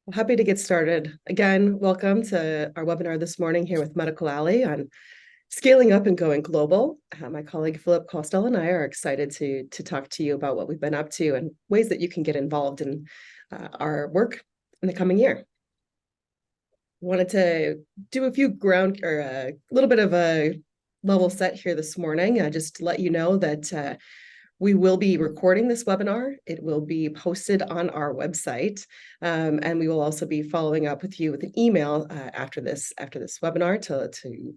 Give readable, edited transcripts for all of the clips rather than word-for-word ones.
Well, happy to get started. Again, welcome to our webinar this morning here with Medical Alley on scaling up and going global. My colleague Philip Costel and I are excited to talk to you about what we've been up to and ways that you can get involved in our work in the coming year. Wanted to do a few ground or a little bit of a level set here this morning, just to let you know that we will be recording this webinar. It will be posted on our website, and we will also be following up with you with an email after this webinar to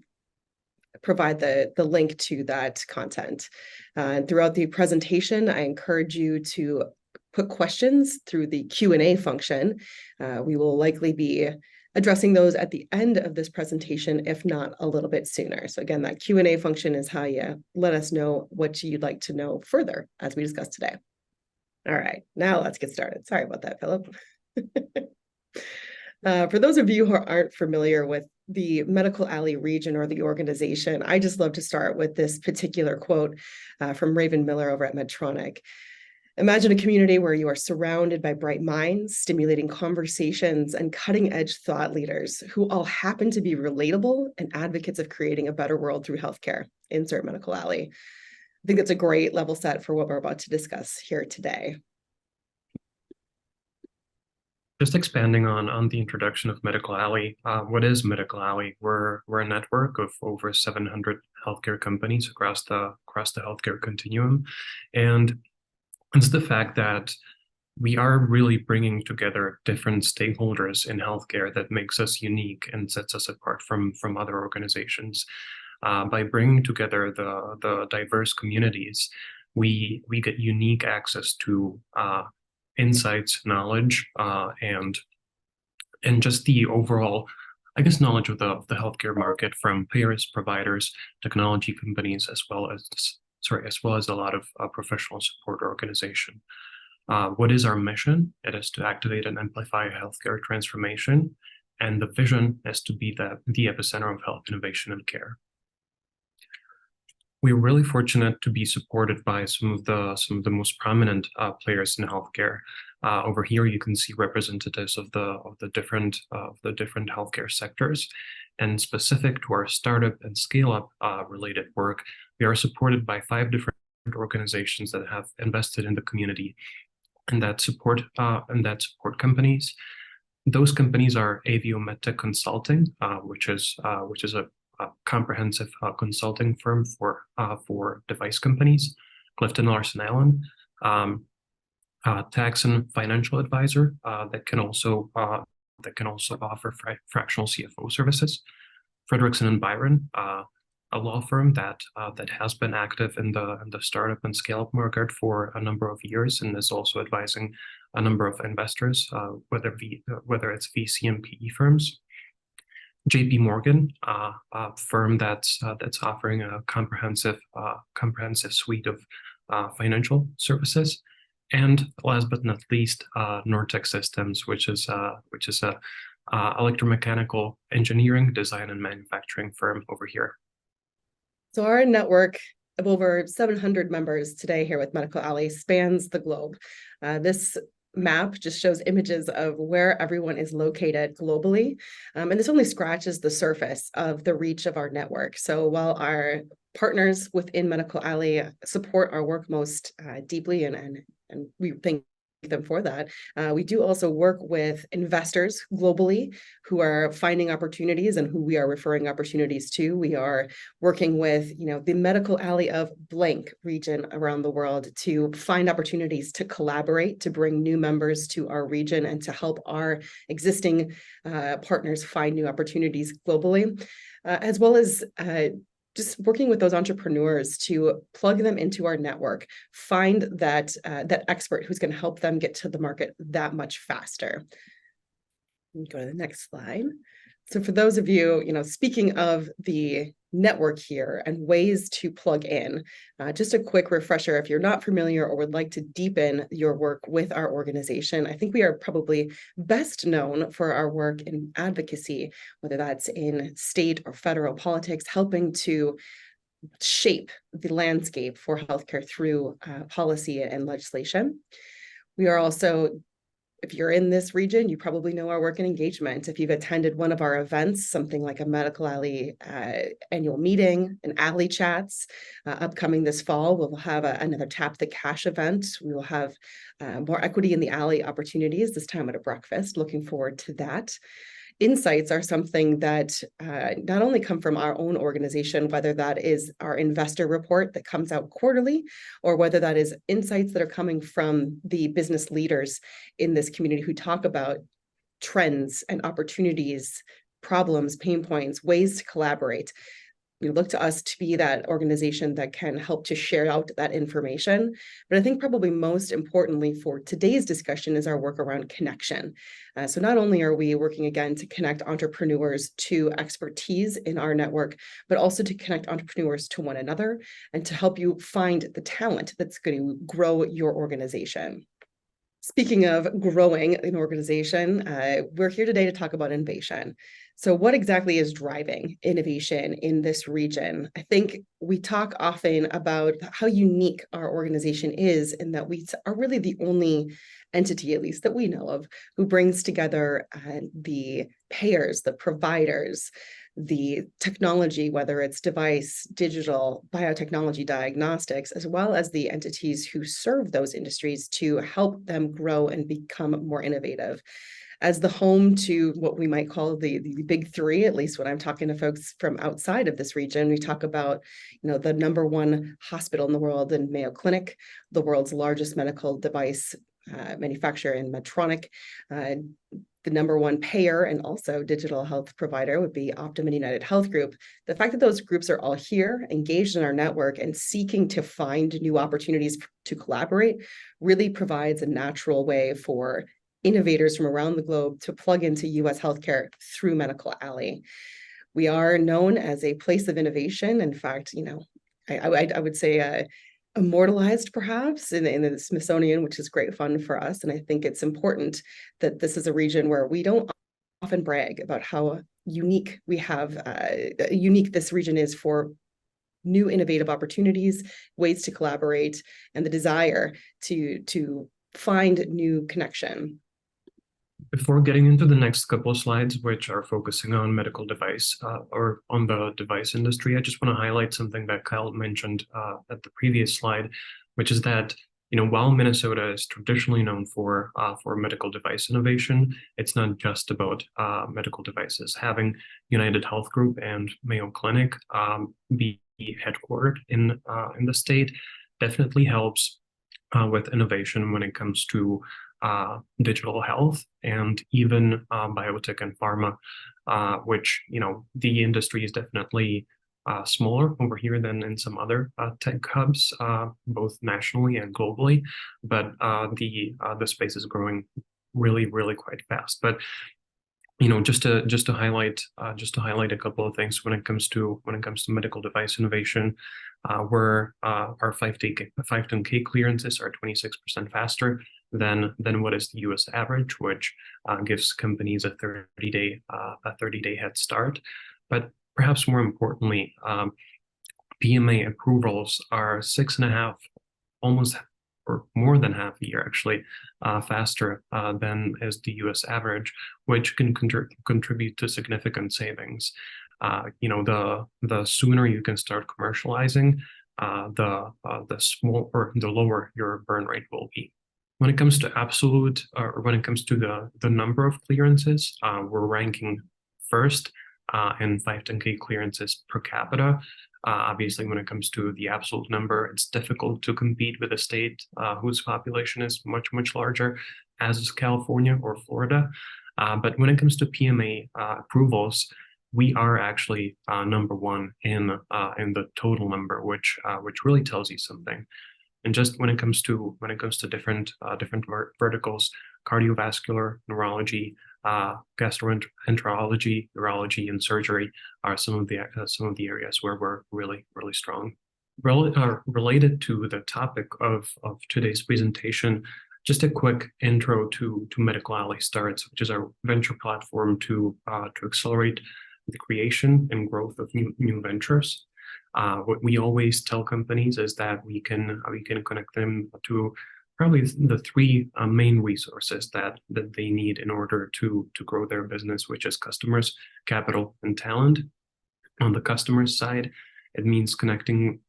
provide the link to that content. Throughout the presentation, I encourage you to put questions through the Q&A function. We will likely be addressing those at the end of this presentation, if not a little bit sooner. So again, that Q&A function is how you let us know what you'd like to know further as we discuss today. All right, now let's get started. Sorry about that, Philip. For those of you who aren't familiar with the Medical Alley region or the organization, I just love to start with this particular quote from Raven Miller over at Medtronic. Imagine a community where you are surrounded by bright minds, stimulating conversations, and cutting-edge thought leaders who all happen to be relatable and advocates of creating a better world through healthcare. Insert Medical Alley. I think that's a great level set for what we're about to discuss here today. Just expanding on the introduction of Medical Alley, what is Medical Alley? We're a network of over 700 healthcare companies across the healthcare continuum, and it's the fact that we are really bringing together different stakeholders in healthcare that makes us unique and sets us apart from other organizations. By bringing together the diverse communities, we get unique access to insights, knowledge, and just the overall, I guess, knowledge of the healthcare market from payers, providers, technology companies, as well as a lot of professional support organization. What is our mission? It is to activate and amplify healthcare transformation, and the vision is to be the epicenter of health innovation and care. We're really fortunate to be supported by some of the most prominent players in healthcare. Over here, you can see representatives of the different healthcare sectors, and specific to our startup and scale-up related work, we are supported by 5 different organizations that have invested in the community and that support companies. Those companies are Avio MedTech Consulting, which is a comprehensive consulting firm for device companies, Clifton Larson Allen, Taxon Financial Advisor that can also offer fractional CFO services, Frederickson and Byron, a law firm that has been active in the startup and scale-up market for a number of years and is also advising a number of investors, whether it's VC and PE firms. JP Morgan, a firm that's offering a comprehensive suite of financial services, and last but not least, Nortech Systems, which is a electromechanical engineering, design, and manufacturing firm over here. So our network of over 700 members today here with Medical Alley spans the globe. This map just shows images of where everyone is located globally. And this only scratches the surface of the reach of our network. So while our partners within Medical Alley support our work most deeply, and we thank them for that, we do also work with investors globally who are finding opportunities and who we are referring opportunities to. We are working with, the Medical Alley of blank region around the world to find opportunities to collaborate, to bring new members to our region, and to help our existing partners find new opportunities globally, as well as just working with those entrepreneurs to plug them into our network, find that expert who's going to help them get to the market that much faster. Go to the next slide. So for those of you, speaking of the network here and ways to plug in, just a quick refresher, if you're not familiar or would like to deepen your work with our organization, I think we are probably best known for our work in advocacy, whether that's in state or federal politics, helping to shape the landscape for healthcare through policy and legislation. We are also if you're in this region, you probably know our work and engagement. If you've attended one of our events, something like a Medical Alley annual meeting, an Alley Chats, upcoming this fall, we'll have another Tap the Cash event. We will have more equity in the Alley opportunities, this time at a breakfast. Looking forward to that. Insights are something that not only come from our own organization, whether that is our investor report that comes out quarterly, or whether that is insights that are coming from the business leaders in this community who talk about trends and opportunities, problems, pain points, ways to collaborate. We look to us to be that organization that can help to share out that information. But I think probably most importantly for today's discussion is our work around connection. So not only are we working again to connect entrepreneurs to expertise in our network, but also to connect entrepreneurs to one another and to help you find the talent that's going to grow your organization. Speaking of growing an organization, we're here today to talk about innovation. So what exactly is driving innovation in this region? I think we talk often about how unique our organization is in that we are really the only entity, at least that we know of, who brings together the payers, the providers, the technology, whether it's device, digital, biotechnology, diagnostics, as well as the entities who serve those industries to help them grow and become more innovative. As the home to what we might call the big three, at least when I'm talking to folks from outside of this region, we talk about, the #1 hospital in the world in Mayo Clinic, the world's largest medical device manufacturer in Medtronic, the #1 payer and also digital health provider would be Optum and United Health Group. The fact that those groups are all here, engaged in our network and seeking to find new opportunities to collaborate really provides a natural way for innovators from around the globe to plug into US healthcare through Medical Alley. We are known as a place of innovation. In fact, I would say immortalized perhaps in the Smithsonian, which is great fun for us. And I think it's important that this is a region where we don't often brag about how unique this region is for new innovative opportunities, ways to collaborate, and the desire to find new connection. Before getting into the next couple of slides, which are focusing on medical device or on the device industry, I just want to highlight something that Kyle mentioned at the previous slide, which is that while Minnesota is traditionally known for medical device innovation, it's not just about medical devices. Having United Health Group and Mayo Clinic be headquartered in the state definitely helps with innovation when it comes to digital health and even biotech and pharma, which the industry is definitely smaller over here than in some other tech hubs, both nationally and globally. But the space is growing really, really quite fast. But just to highlight a couple of things when it comes to medical device innovation, where our 510K clearances are 26% faster than what is the US average, which gives companies a 30-day head start. But perhaps more importantly, PMA approvals are 6.5, almost or more than half a year actually faster than is the US average, which can contribute to significant savings. The sooner you can start commercializing, the lower your burn rate will be. When it comes to absolute, or when it comes to the number of clearances, we're ranking first in 510K clearances per capita. Obviously, when it comes to the absolute number, it's difficult to compete with a state whose population is much, much larger, as is California or Florida. But when it comes to PMA approvals, we are actually #1 in the total number, which really tells you something. And just when it comes to different verticals, cardiovascular, neurology, gastroenterology, urology, and surgery are some of the areas where we're really, really strong. Related to the topic of today's presentation, just a quick intro to Medical Alley Starts, which is our venture platform to accelerate the creation and growth of new ventures. What we always tell companies is that we can connect them to probably the three main resources that they need in order to grow their business, which is customers, capital, and talent. On the customer side, it means connecting,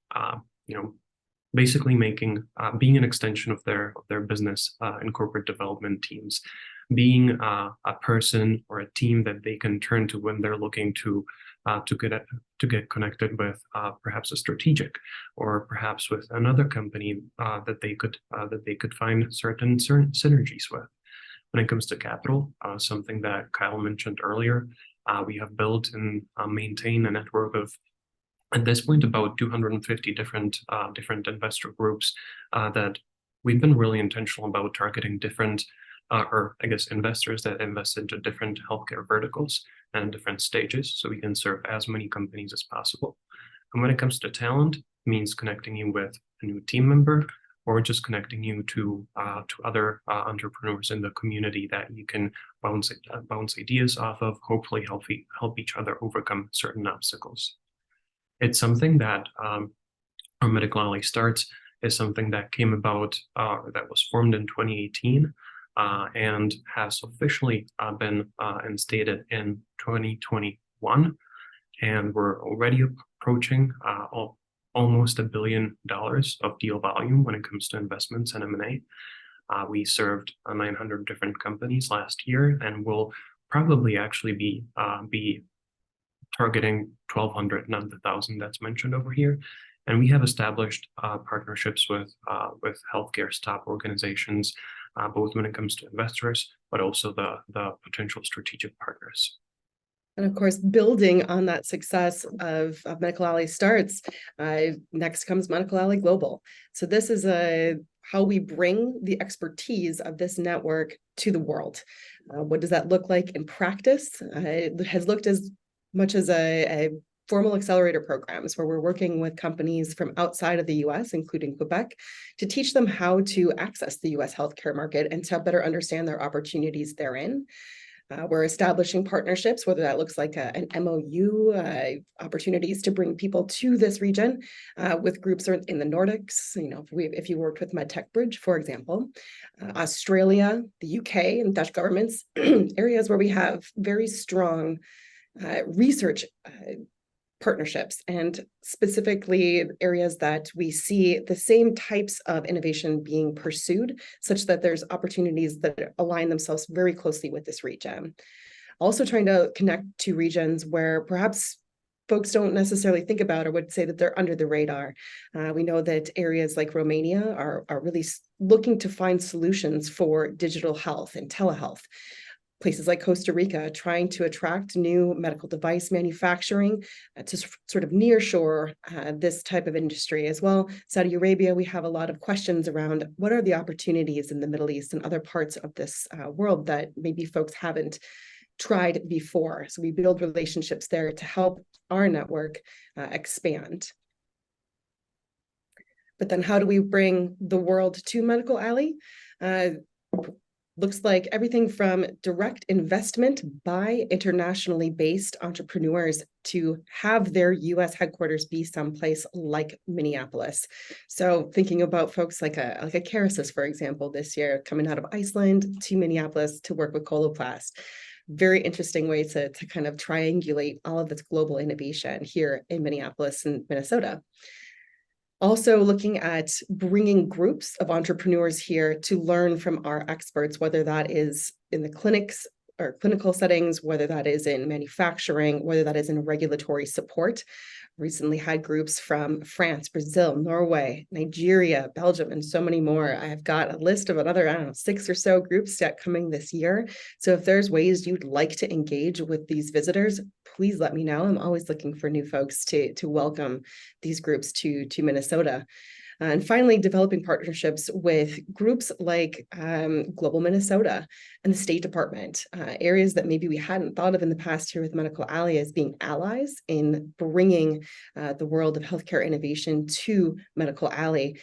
basically being an extension of their business and corporate development teams, being a person or a team that they can turn to when they're looking to get connected with perhaps a strategic, or perhaps with another company that they could find certain synergies with. When it comes to capital, something that Kyle mentioned earlier, we have built and maintain a network of, at this point, about 250 different investor groups that we've been really intentional about targeting different, or I guess investors that invest into different healthcare verticals and different stages, so we can serve as many companies as possible. And when it comes to talent, it means connecting you with a new team member, or just connecting you to other entrepreneurs in the community that you can bounce ideas off of, hopefully help each other overcome certain obstacles. It's something that our Medical Alley Starts is something that came about, that was formed in 2018 and has officially been instated in 2021. And we're already approaching almost $1 billion of deal volume when it comes to investments and M&A. We served 900 different companies last year, and will probably actually be targeting 1,200, not the 1,000 that's mentioned over here. And we have established partnerships with healthcare's top organizations, both when it comes to investors, but also the potential strategic partners. And of course, building on that success of Medical Alley Starts, next comes Medical Alley Global. So this is how we bring the expertise of this network to the world. What does that look like in practice? It has looked as much as a formal accelerator programs where we're working with companies from outside of the US, including Quebec, to teach them how to access the US healthcare market and to better understand their opportunities therein. We're establishing partnerships, whether that looks like an MOU, opportunities to bring people to this region with groups in the Nordics. If you worked with MedTech Bridge, for example, Australia, the UK, and Dutch governments, areas where we have very strong research partnerships, and specifically areas that we see the same types of innovation being pursued, such that there's opportunities that align themselves very closely with this region. Also trying to connect to regions where perhaps folks don't necessarily think about or would say that they're under the radar. We know that areas like Romania are really looking to find solutions for digital health and telehealth. Places like Costa Rica trying to attract new medical device manufacturing to sort of nearshore this type of industry as well. Saudi Arabia, we have a lot of questions around what are the opportunities in the Middle East and other parts of this world that maybe folks haven't tried before. So we build relationships there to help our network expand. But then how do we bring the world to Medical Alley? Looks like everything from direct investment by internationally based entrepreneurs to have their US headquarters be someplace like Minneapolis. So thinking about folks like a Kerecis, for example, this year coming out of Iceland to Minneapolis to work with Coloplast. Very interesting way to kind of triangulate all of this global innovation here in Minneapolis and Minnesota. Also looking at bringing groups of entrepreneurs here to learn from our experts, whether that is in the clinics or clinical settings, whether that is in manufacturing, whether that is in regulatory support. Recently had groups from France, Brazil, Norway, Nigeria, Belgium, and so many more. I've got a list of another, 6 or so groups yet coming this year. So if there's ways you'd like to engage with these visitors, please let me know. I'm always looking for new folks to welcome these groups to Minnesota. And finally, developing partnerships with groups like Global Minnesota and the State Department, areas that maybe we hadn't thought of in the past here with Medical Alley as being allies in bringing the world of healthcare innovation to Medical Alley.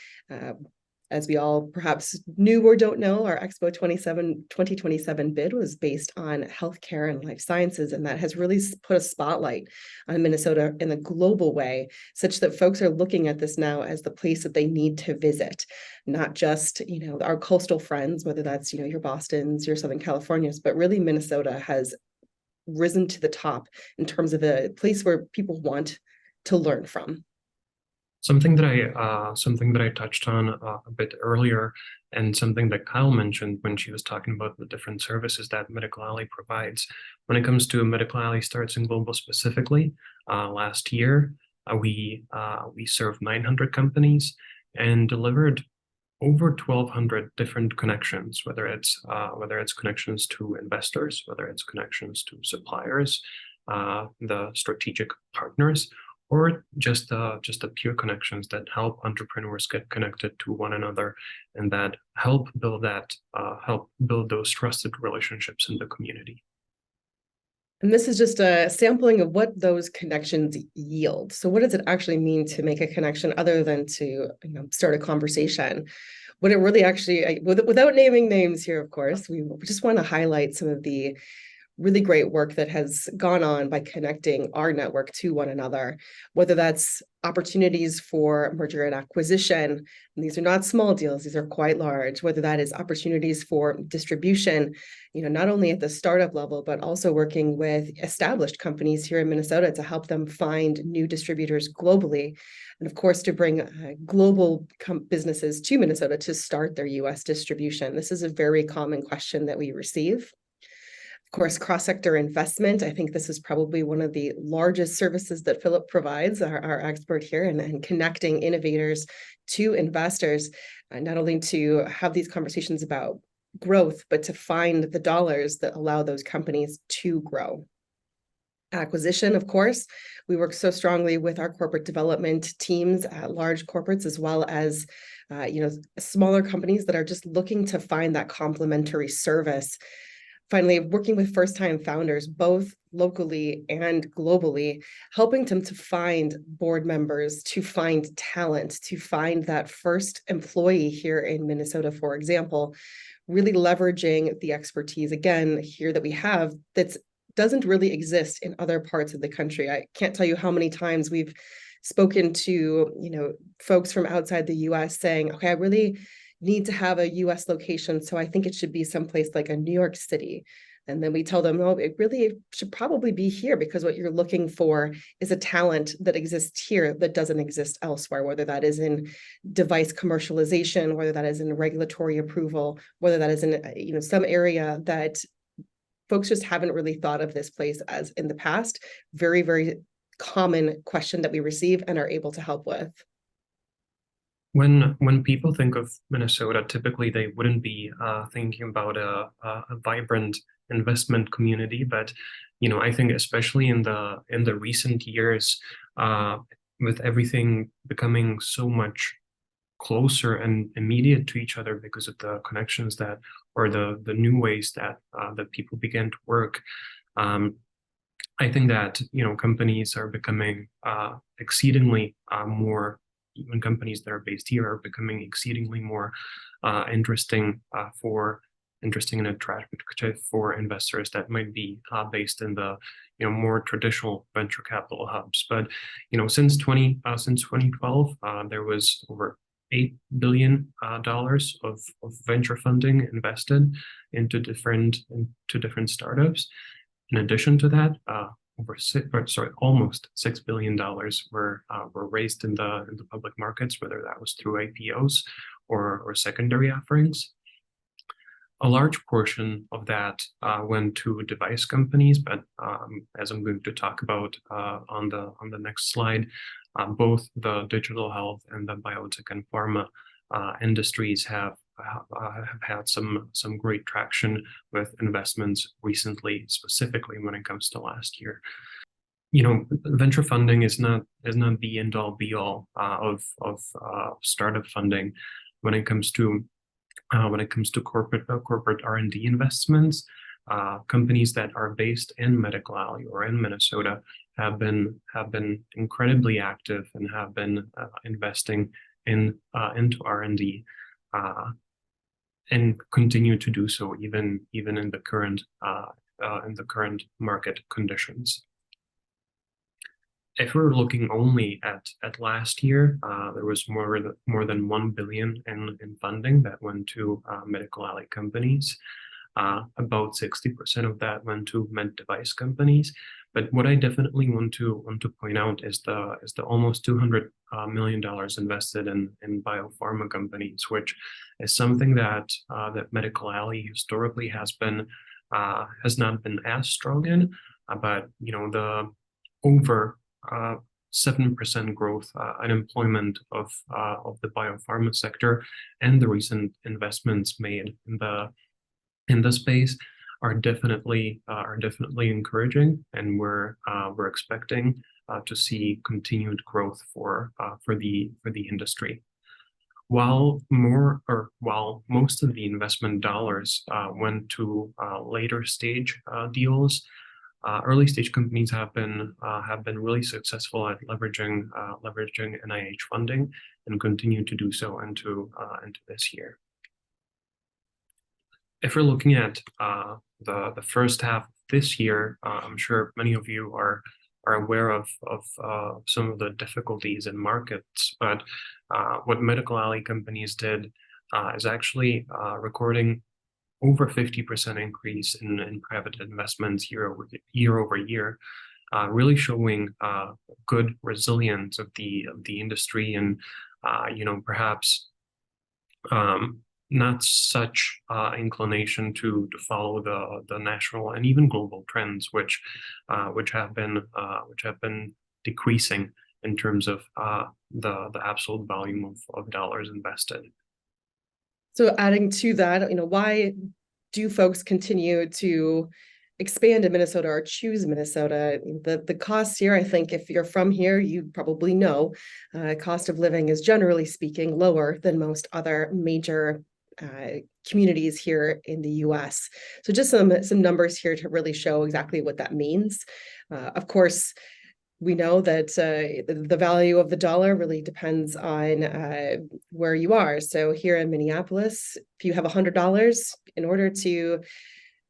As we all perhaps knew or don't know, our Expo 2027 bid was based on healthcare and life sciences, and that has really put a spotlight on Minnesota in a global way, such that folks are looking at this now as the place that they need to visit, not just, our coastal friends, whether that's, your Bostons, your Southern Californias, but really Minnesota has risen to the top in terms of a place where people want to learn from. Something that I touched on a bit earlier, and something that Kyle mentioned when she was talking about the different services that Medical Alley provides. When it comes to Medical Alley Starts in Global specifically, last year we served 900 companies and delivered over 1,200 different connections, whether it's connections to investors, whether it's connections to suppliers, the strategic partners, or just the pure connections that help entrepreneurs get connected to one another, and that help build those trusted relationships in the community. And this is just a sampling of what those connections yield. So what does it actually mean to make a connection other than to, start a conversation? What it really actually, without naming names here, of course, we just want to highlight some of the really great work that has gone on by connecting our network to one another, whether that's opportunities for merger and acquisition. And these are not small deals, these are quite large, whether that is opportunities for distribution, not only at the startup level, but also working with established companies here in Minnesota to help them find new distributors globally. And of course, to bring global businesses to Minnesota to start their US distribution. This is a very common question that we receive. Of course, cross-sector investment. I think this is probably one of the largest services that Philip provides, our expert here, and connecting innovators to investors, not only to have these conversations about growth, but to find the dollars that allow those companies to grow. Acquisition, of course, we work so strongly with our corporate development teams at large corporates, as well as smaller companies that are just looking to find that complementary service. Finally, working with first-time founders, both locally and globally, helping them to find board members, to find talent, to find that first employee here in Minnesota, for example, really leveraging the expertise, again, here that we have that doesn't really exist in other parts of the country. I can't tell you how many times we've spoken to, folks from outside the US saying, okay, I really need to have a US location. So I think it should be someplace like a New York City. And then we tell them, no, it really should probably be here because what you're looking for is a talent that exists here that doesn't exist elsewhere, whether that is in device commercialization, whether that is in regulatory approval, whether that is in some area that folks just haven't really thought of this place as in the past. Very, very common question that we receive and are able to help with. When people think of Minnesota, typically they wouldn't be thinking about a vibrant investment community, but I think especially in the recent years, with everything becoming so much closer and immediate to each other because of the connections that, or the new ways that that people began to work, I think that companies are becoming exceedingly more. Even companies that are based here are becoming exceedingly more interesting and attractive for investors that might be based in the more traditional venture capital hubs. But since 2012, there was over $8 billion of venture funding invested into different startups. In addition to that, almost $6 billion were raised in the public markets, whether that was through IPOs or secondary offerings. A large portion of that went to device companies, but as I'm going to talk about on the next slide, both the digital health and the biotech and pharma industries have had some great traction with investments recently, specifically when it comes to last year. Venture funding is not the end all be all of startup funding when it comes to corporate R&D investments. Companies that are based in Medical Alley or in Minnesota have been incredibly active and have been investing into R&D. and continue to do so even in the current market conditions. If we're looking only at last year, there was more than 1 billion in funding that went to medical alley companies. About 60% of that went to med device companies. But what I definitely want to point out is the almost $200 million invested in biopharma companies, which is something that medical alley historically has not been as strong in. But the over 7% growth unemployment of the biopharma sector and the recent investments made in the space are definitely encouraging, and we're expecting to see continued growth for the industry. While most of the investment dollars went to later stage deals, early stage companies have been really successful at leveraging NIH funding and continue to do so into this year. If we're looking at the first half of this year, I'm sure many of you are aware of some of the difficulties in markets, but what medical alley companies did is actually recording over 50% increase in private investments year over year, really showing good resilience of the industry, and perhaps not such inclination to follow the national and even global trends, which have been decreasing in terms of the absolute volume of dollars invested. So adding to that, why do folks continue to expand in Minnesota or choose Minnesota? The cost here, I think if you're from here, you probably know, cost of living is generally speaking lower than most other major communities here in the US. So just some numbers here to really show exactly what that means. Of course, we know that the value of the dollar really depends on where you are. So here in Minneapolis, if you have $100, in order to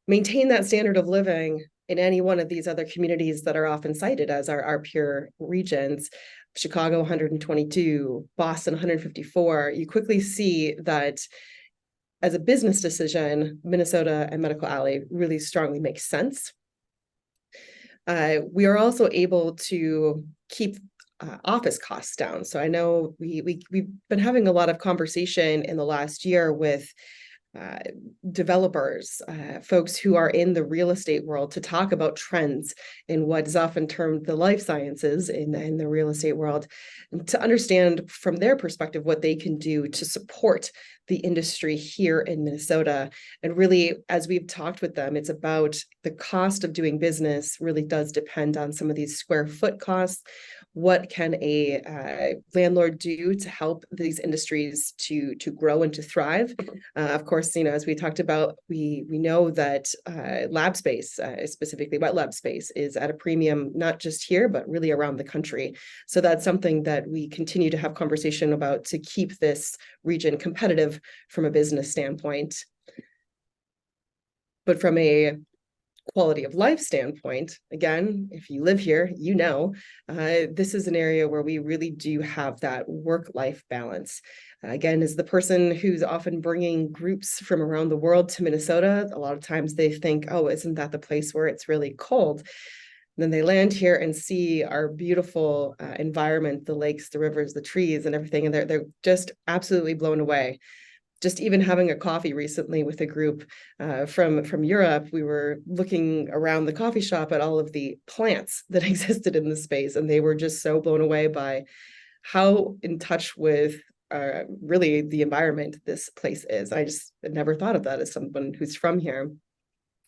maintain that standard of living in any one of these other communities that are often cited as our peer regions, Chicago 122, Boston 154, you quickly see that as a business decision, Minnesota and Medical Alley really strongly makes sense. We are also able to keep office costs down. So I know we've been having a lot of conversation in the last year with developers, folks who are in the real estate world, to talk about trends in what is often termed the life sciences in the real estate world, and to understand from their perspective what they can do to support the industry here in Minnesota. And really, as we've talked with them, it's about the cost of doing business really does depend on some of these square foot costs. What can a landlord do to help these industries to grow and to thrive? Of course, as we talked about, we know that lab space, specifically wet lab space, is at a premium, not just here, but really around the country. So that's something that we continue to have conversation about to keep this region competitive from a business standpoint. But from a quality of life standpoint, again, if you live here, this is an area where we really do have that work-life balance. Again, as the person who's often bringing groups from around the world to Minnesota, a lot of times they think, oh, isn't that the place where it's really cold? And then they land here and see our beautiful environment, the lakes, the rivers, the trees, and everything, and they're just absolutely blown away. Just even having a coffee recently with a group from Europe, we were looking around the coffee shop at all of the plants that existed in the space, and they were just so blown away by how in touch with really the environment this place is. I just never thought of that as someone who's from here.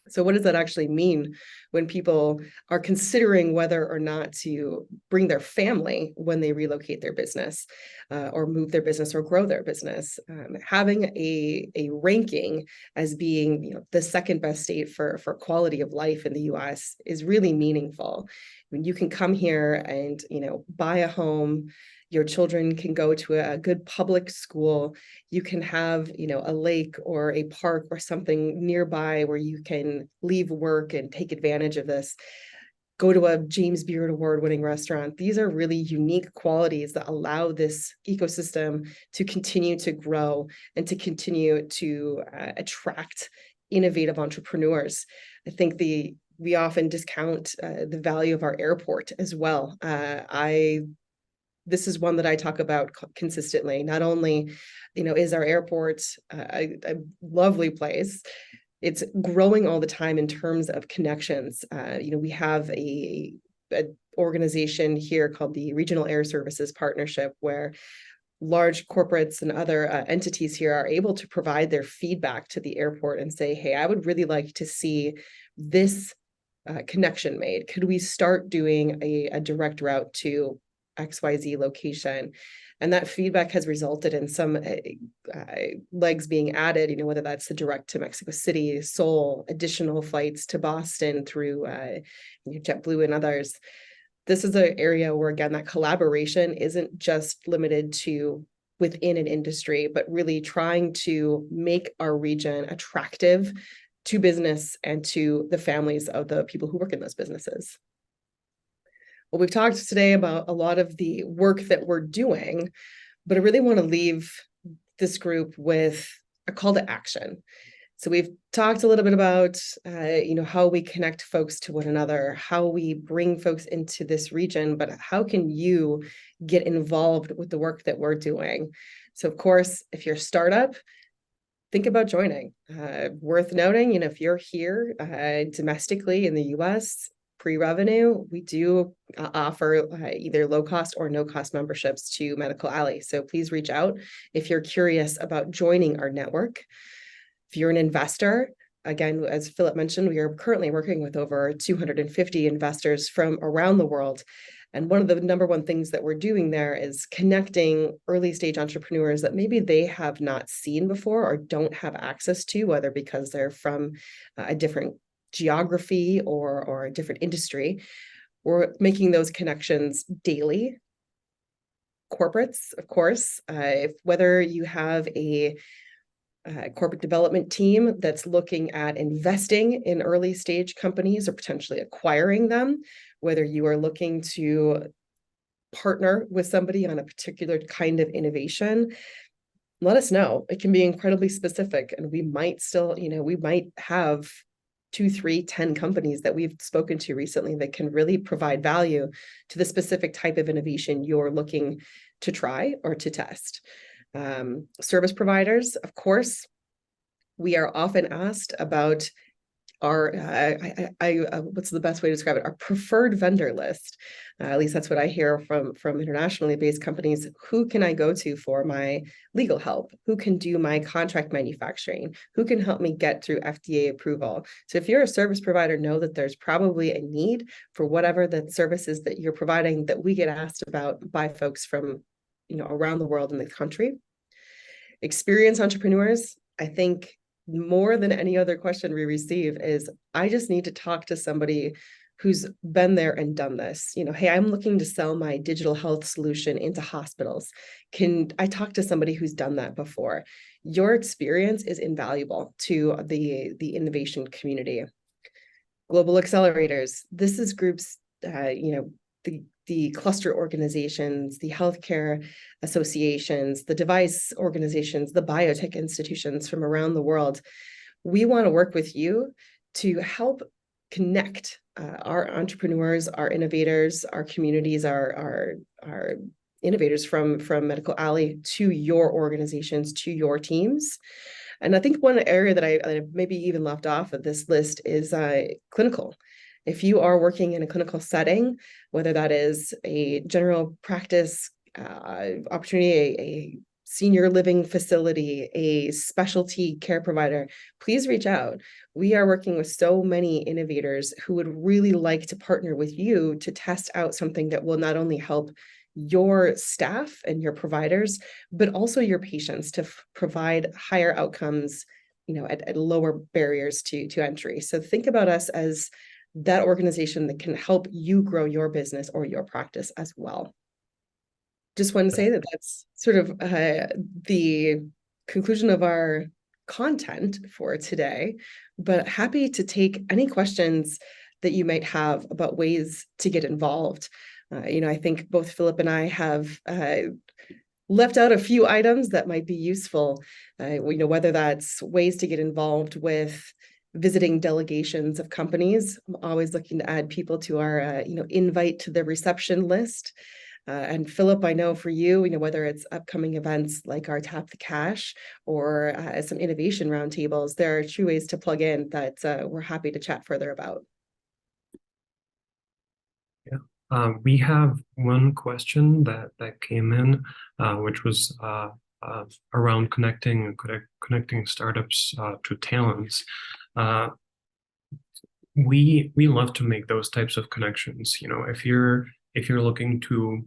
So what does that actually mean when people are considering whether or not to bring their family when they relocate their business or move their business or grow their business? Having a ranking as being the second best state for quality of life in the US is really meaningful. When you can come here and buy a home, Your children can go to a good public school. You can have, a lake or a park or something nearby where you can leave work and take advantage of this. Go to a James Beard Award-winning restaurant. These are really unique qualities that allow this ecosystem to continue to grow and to continue to attract innovative entrepreneurs. I think we often discount the value of our airport as well. This is one that I talk about consistently. Not only, is our airport a lovely place, it's growing all the time in terms of connections. We have a organization here called the Regional Air Services Partnership, where large corporates and other entities here are able to provide their feedback to the airport and say, hey, I would really like to see this connection made. Could we start doing a direct route to XYZ location? And that feedback has resulted in some legs being added, whether that's the direct to Mexico City, Seoul, additional flights to Boston through JetBlue and others. This is an area where, again, that collaboration isn't just limited to within an industry, but really trying to make our region attractive to business and to the families of the people who work in those businesses. Well, we've talked today about a lot of the work that we're doing, but I really want to leave this group with a call to action. So we've talked a little bit about, how we connect folks to one another, how we bring folks into this region, but how can you get involved with the work that we're doing? So of course, if you're a startup, think about joining. Worth noting, if you're here domestically in the US, pre-revenue, we do offer either low-cost or no-cost memberships to Medical Alley. So please reach out if you're curious about joining our network. If you're an investor, again, as Philip mentioned, we are currently working with over 250 investors from around the world. And one of the number one things that we're doing there is connecting early stage entrepreneurs that maybe they have not seen before or don't have access to, whether because they're from a different geography or a different industry. We're making those connections daily. Corporates, of course, whether you have a corporate development team that's looking at investing in early stage companies or potentially acquiring them, whether you are looking to partner with somebody on a particular kind of innovation, let us know. It can be incredibly specific, and we might still, we might have 2, 3, 10 companies that we've spoken to recently that can really provide value to the specific type of innovation you're looking to try or to test. Service providers, of course, we are often asked about our, what's the best way to describe it? Our preferred vendor list. At least that's what I hear from internationally based companies. Who can I go to for my legal help? Who can do my contract manufacturing? Who can help me get through FDA approval? So if you're a service provider, know that there's probably a need for whatever the services that you're providing that we get asked about by folks from, around the world in the country. Experienced entrepreneurs, I think, more than any other question we receive is, I just need to talk to somebody who's been there and done this. Hey, I'm looking to sell my digital health solution into hospitals. Can I talk to somebody who's done that before? Your experience is invaluable to the innovation community. Global accelerators. This is groups, the cluster organizations, the healthcare associations, the device organizations, the biotech institutions from around the world. We want to work with you to help connect our entrepreneurs, our innovators, our communities, our innovators from Medical Alley to your organizations, to your teams. And I think one area that I maybe even left off of this list is clinical. If you are working in a clinical setting, whether that is a general practice opportunity, a senior living facility, a specialty care provider, please reach out. We are working with so many innovators who would really like to partner with you to test out something that will not only help your staff and your providers, but also your patients to provide higher outcomes, at lower barriers to entry. So think about us as that organization that can help you grow your business or your practice as well. just want to say that that's sort of the conclusion of our content for today, but happy to take any questions that you might have about ways to get involved. I think both Philip and I have left out a few items that might be useful, whether that's ways to get involved with visiting delegations of companies. I'm always looking to add people to our, invite to the reception list. And Philip, I know for you, whether it's upcoming events like our Tap the Cash or some innovation roundtables, there are two ways to plug in that we're happy to chat further about. We have one question that came in, which was around connecting startups to talents. We love to make those types of connections. If you're looking to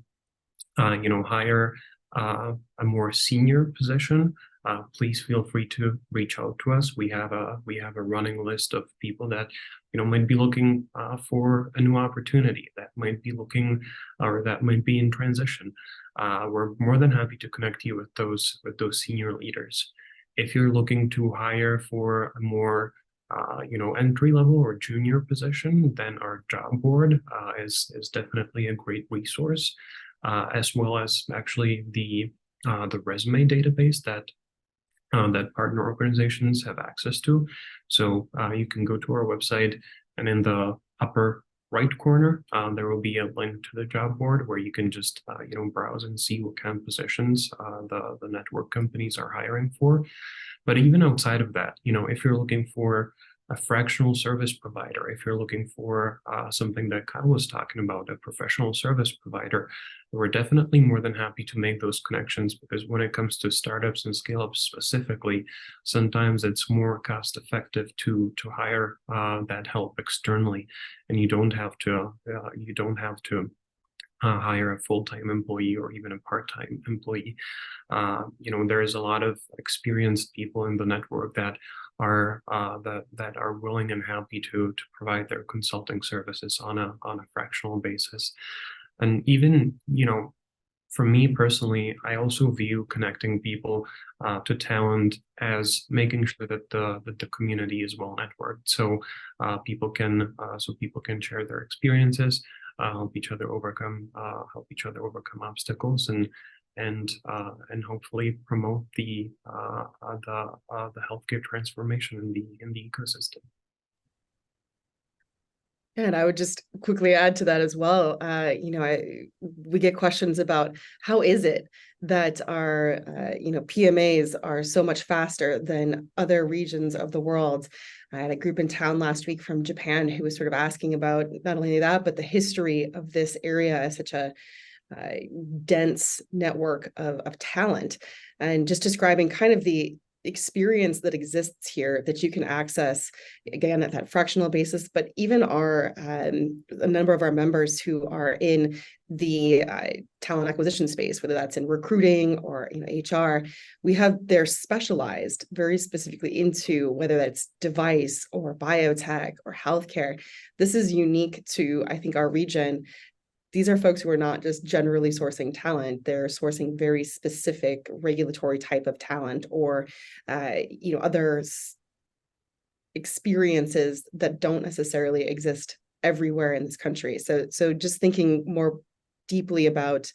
hire a more senior position, please feel free to reach out to us. We have a running list of people that might be looking for a new opportunity, that might be looking, or that might be in transition. We're more than happy to connect you with those senior leaders. If you're looking to hire for a more entry level or junior position, then our job board is definitely a great resource, as well as actually the resume database that partner organizations have access to. So you can go to our website, and in the upper right corner, there will be a link to the job board where you can just browse and see what kind of positions the network companies are hiring for. But even outside of that, if you're looking for a fractional service provider, if you're looking for something that Kyle was talking about, a professional service provider, we're definitely more than happy to make those connections, because when it comes to startups and scale-ups specifically, sometimes it's more cost effective to hire that help externally, and you don't have to hire a full-time employee or even a part-time employee. There is a lot of experienced people in the network that are willing and happy to provide their consulting services on a fractional basis. And even for me personally, I also view connecting people to talent as making sure that the community is well networked, so people can share their experiences, help each other overcome obstacles, and hopefully promote the healthcare transformation in the ecosystem. And I would just quickly add to that as well. We get questions about how is it that our PMAs are so much faster than other regions of the world. I had a group in town last week from Japan who was sort of asking about not only that, but the history of this area as such a dense network of talent, and just describing kind of the experience that exists here that you can access again at that fractional basis. But even our a number of our members who are in the talent acquisition space, whether that's in recruiting or HR, they're specialized very specifically into whether that's device or biotech or healthcare. This is unique to, I think, our region. These are folks who are not just generally sourcing talent, they're sourcing very specific regulatory type of talent or, other experiences that don't necessarily exist everywhere in this country. So just thinking more deeply about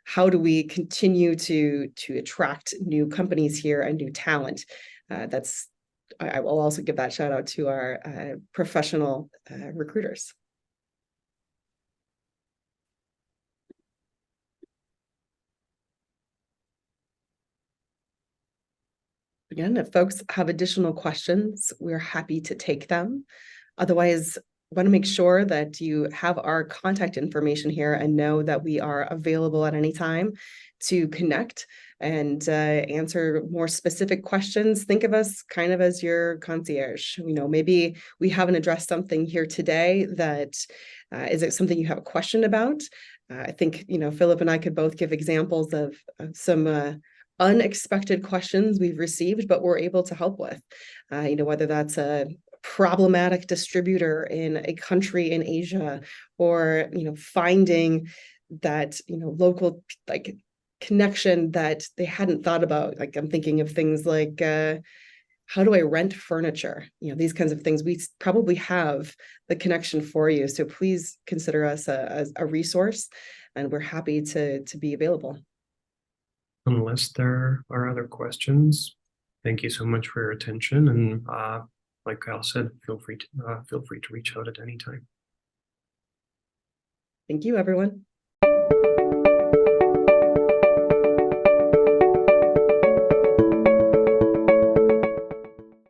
how do we continue to attract new companies here and new talent. I will also give that shout out to our professional recruiters. Again, if folks have additional questions, we're happy to take them. Otherwise, want to make sure that you have our contact information here and know that we are available at any time to connect and answer more specific questions. Think of us kind of as your concierge. Maybe we haven't addressed something here today that is it something you have a question about? I think, Philip and I could both give examples of some unexpected questions we've received, but we're able to help with, whether that's a problematic distributor in a country in Asia, or, finding that, local, like connection that they hadn't thought about. Like I'm thinking of things like how do I rent furniture? These kinds of things. We probably have the connection for you. So please consider us a resource, and we're happy to be available. Unless there are other questions, thank you so much for your attention. And like Kyle said, feel free to reach out at any time. Thank you, everyone.